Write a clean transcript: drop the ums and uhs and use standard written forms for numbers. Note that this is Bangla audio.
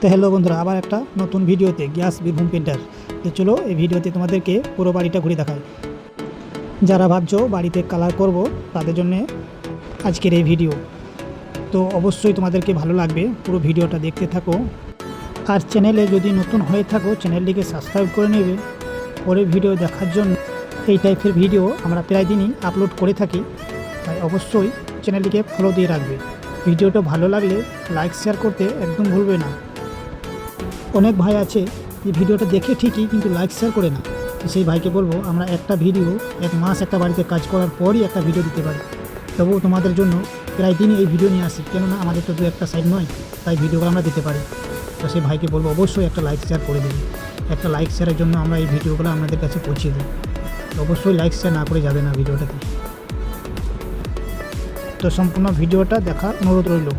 তো হ্যালো বন্ধুরা, আবার একটা নতুন ভিডিওতে গ্যাস বীরভূম প্রিন্টার। তো চলো এই ভিডিওতে তোমাদেরকে পুরো বাড়িটা ঘুরে দেখাই। যারা ভাবছো বাড়িতে কালার করব তাদের জন্য আজকের এই ভিডিও। তো অবশ্যই তোমাদেরকে ভালো লাগবে, পুরো ভিডিওটা দেখতে থাকো। আর চ্যানেলে যদি নতুন হয়ে থাকো চ্যানেলটিকে সাবস্ক্রাইব করে নেবে পরের ভিডিও দেখার জন্য। এই টাইপের ভিডিও আমরা প্রায় দিনই আপলোড করে থাকি, তাই অবশ্যই চ্যানেলটিকে ফলো দিয়ে রাখবে। ভিডিওটা ভালো লাগলে লাইক শেয়ার করতে একদম ভুলবে না। অনেক ভাই আছে যে ভিডিওটা দেখে ঠিকই কিন্তু লাইক শেয়ার করে না। সেই ভাইকে বলবো, আমরা একটা ভিডিও এক মাস একটা বাড়িতে কাজ করার পরই একটা ভিডিও দিতে পারি। তবুও তোমাদের জন্য প্রায় দিনই এই ভিডিও নিয়ে আসি, কেননা আমাদের তো দু একটা সাইড নয়, তাই ভিডিওগুলো আমরা দিতে পারি। তো সেই ভাইকে বলবো অবশ্যই একটা লাইক শেয়ার করে দেবে। একটা লাইক শেয়ারের জন্য আমরা এই ভিডিওগুলো আপনাদের কাছে পৌঁছে দিই। অবশ্যই লাইক শেয়ার না করে যাবে না ভিডিওটাতে। তো সম্পূর্ণ ভিডিওটা দেখার অনুরোধ রইল।